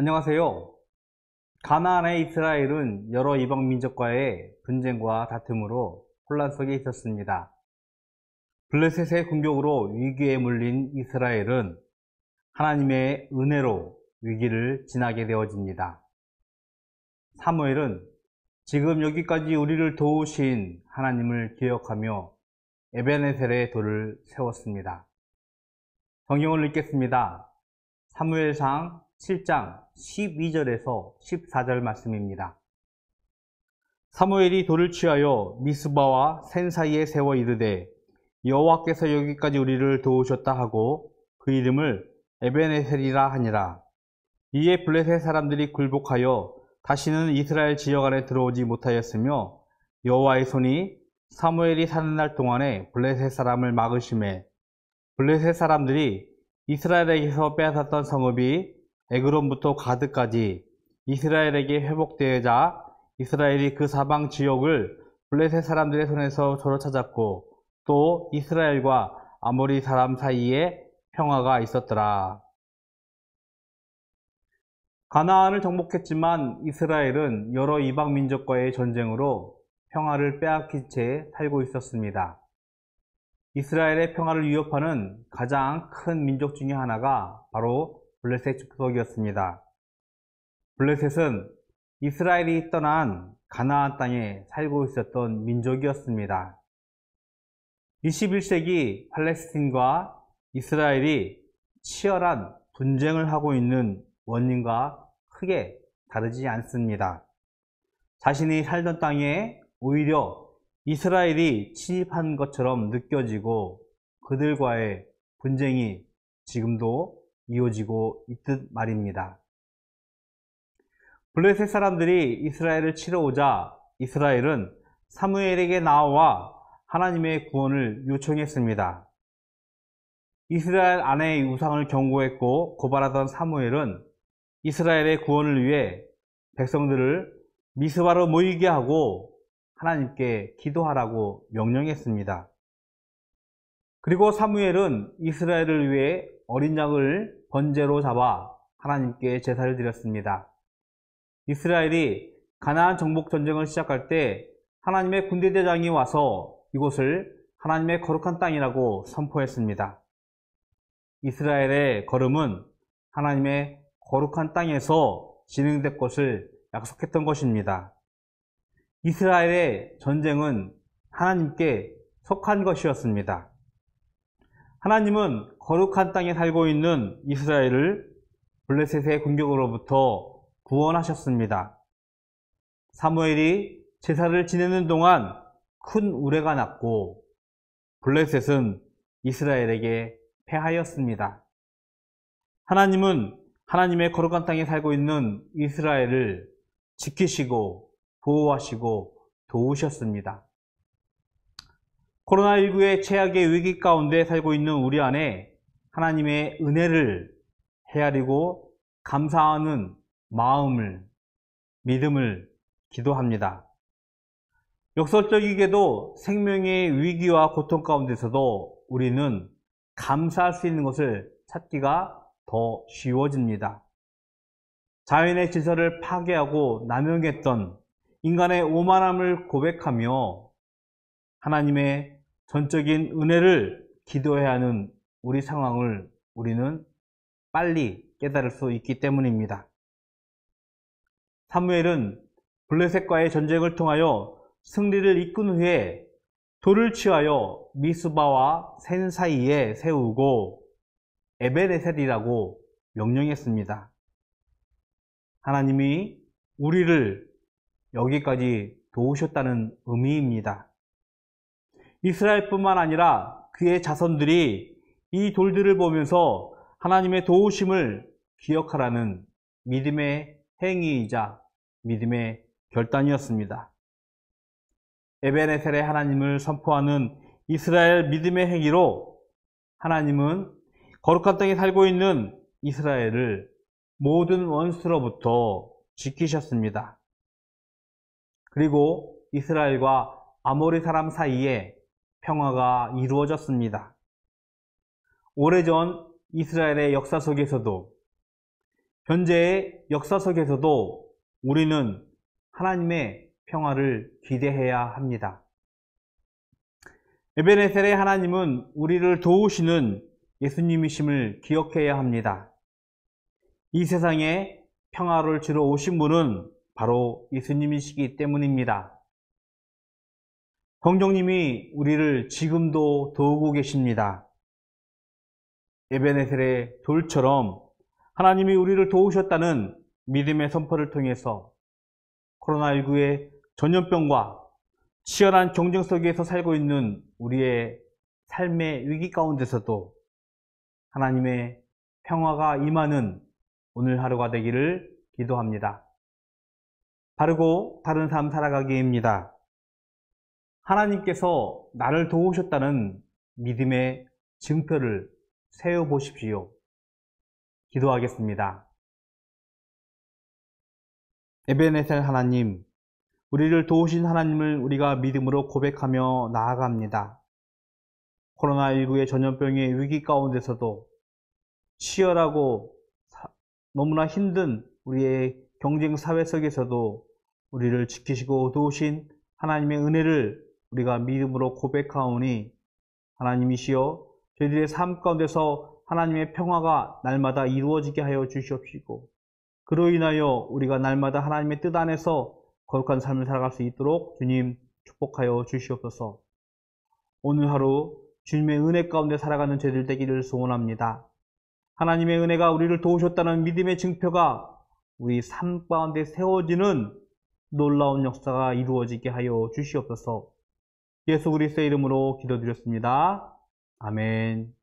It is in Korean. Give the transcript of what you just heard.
안녕하세요. 가나안의 이스라엘은 여러 이방 민족과의 분쟁과 다툼으로 혼란 속에 있었습니다. 블레셋의 공격으로 위기에 물린 이스라엘은 하나님의 은혜로 위기를 지나게 되어집니다. 사무엘은 지금 여기까지 우리를 도우신 하나님을 기억하며 에베네셀의 돌을 세웠습니다. 성경을 읽겠습니다. 사무엘상 7장 12절에서 14절 말씀입니다. 사무엘이 돌을 취하여 미스바와 센 사이에 세워 이르되 여호와께서 여기까지 우리를 도우셨다 하고 그 이름을 에베네셀이라 하니라. 이에 블레셋 사람들이 굴복하여 다시는 이스라엘 지역 안에 들어오지 못하였으며 여호와의 손이 사무엘이 사는 날 동안에 블레셋 사람을 막으심에 블레셋 사람들이 이스라엘에게서 빼앗았던 성읍이 에그론부터 가드까지 이스라엘에게 회복되자 이스라엘이 그 사방 지역을 블레셋 사람들의 손에서 되찾았고 또 이스라엘과 아모리 사람 사이에 평화가 있었더라. 가나안을 정복했지만 이스라엘은 여러 이방 민족과의 전쟁으로 평화를 빼앗긴 채 살고 있었습니다. 이스라엘의 평화를 위협하는 가장 큰 민족 중에 하나가 바로 블레셋 족속이었습니다. 블레셋은 이스라엘이 떠난 가나안 땅에 살고 있었던 민족이었습니다. 21세기 팔레스틴과 이스라엘이 치열한 분쟁을 하고 있는 원인과 크게 다르지 않습니다. 자신이 살던 땅에 오히려 이스라엘이 침입한 것처럼 느껴지고 그들과의 분쟁이 지금도 이어지고 있듯 말입니다. 블레셋 사람들이 이스라엘을 치러 오자 이스라엘은 사무엘에게 나와 하나님의 구원을 요청했습니다. 이스라엘 아내의 우상을 경고했고 고발하던 사무엘은 이스라엘의 구원을 위해 백성들을 미스바로 모이게 하고 하나님께 기도하라고 명령했습니다. 그리고 사무엘은 이스라엘을 위해 어린 양을 번제로 잡아 하나님께 제사를 드렸습니다. 이스라엘이 가나안 정복 전쟁을 시작할 때 하나님의 군대대장이 와서 이곳을 하나님의 거룩한 땅이라고 선포했습니다. 이스라엘의 걸음은 하나님의 거룩한 땅에서 진행될 것을 약속했던 것입니다. 이스라엘의 전쟁은 하나님께 속한 것이었습니다. 하나님은 거룩한 땅에 살고 있는 이스라엘을 블레셋의 공격으로부터 구원하셨습니다. 사무엘이 제사를 지내는 동안 큰 우레가 났고 블레셋은 이스라엘에게 패하였습니다. 하나님은 하나님의 거룩한 땅에 살고 있는 이스라엘을 지키시고 보호하시고 도우셨습니다. 코로나19의 최악의 위기 가운데 살고 있는 우리 안에 하나님의 은혜를 헤아리고 감사하는 마음을, 믿음을 기도합니다. 역설적이게도 생명의 위기와 고통 가운데서도 우리는 감사할 수 있는 것을 찾기가 더 쉬워집니다. 자연의 질서를 파괴하고 남용했던 인간의 오만함을 고백하며 하나님의 전적인 은혜를 기도해야 하는 우리 상황을 우리는 빨리 깨달을 수 있기 때문입니다. 사무엘은 블레셋과의 전쟁을 통하여 승리를 이끈 후에 돌을 취하여 미스바와 센 사이에 세우고 에베네셀이라고 명령했습니다. 하나님이 우리를 여기까지 도우셨다는 의미입니다. 이스라엘뿐만 아니라 그의 자손들이 이 돌들을 보면서 하나님의 도우심을 기억하라는 믿음의 행위이자 믿음의 결단이었습니다. 에베네셀의 하나님을 선포하는 이스라엘 믿음의 행위로 하나님은 거룩한 땅에 살고 있는 이스라엘을 모든 원수로부터 지키셨습니다. 그리고 이스라엘과 아모리 사람 사이에 평화가 이루어졌습니다. 오래전 이스라엘의 역사 속에서도 현재의 역사 속에서도 우리는 하나님의 평화를 기대해야 합니다. 에베네셀의 하나님은 우리를 도우시는 예수님이심을 기억해야 합니다. 이 세상에 평화를 주러 오신 분은 바로 예수님이시기 때문입니다. 성령님이 우리를 지금도 도우고 계십니다. 에베네셀의 돌처럼 하나님이 우리를 도우셨다는 믿음의 선포를 통해서 코로나19의 전염병과 치열한 경쟁 속에서 살고 있는 우리의 삶의 위기 가운데서도 하나님의 평화가 임하는 오늘 하루가 되기를 기도합니다. 바르고 바른 삶 살아가기입니다. 하나님께서 나를 도우셨다는 믿음의 증표를 세워보십시오. 기도하겠습니다. 에베네셀 하나님, 우리를 도우신 하나님을 우리가 믿음으로 고백하며 나아갑니다. 코로나19의 전염병의 위기 가운데서도 치열하고 너무나 힘든 우리의 경쟁 사회 속에서도 우리를 지키시고 도우신 하나님의 은혜를 우리가 믿음으로 고백하오니 하나님이시여 저희들의 삶 가운데서 하나님의 평화가 날마다 이루어지게 하여 주시옵시고 그로 인하여 우리가 날마다 하나님의 뜻 안에서 거룩한 삶을 살아갈 수 있도록 주님 축복하여 주시옵소서. 오늘 하루 주님의 은혜 가운데 살아가는 저희들 되기를 소원합니다. 하나님의 은혜가 우리를 도우셨다는 믿음의 증표가 우리 삶 가운데 세워지는 놀라운 역사가 이루어지게 하여 주시옵소서. 예수 그리스도의 이름으로 기도드렸습니다. 아멘.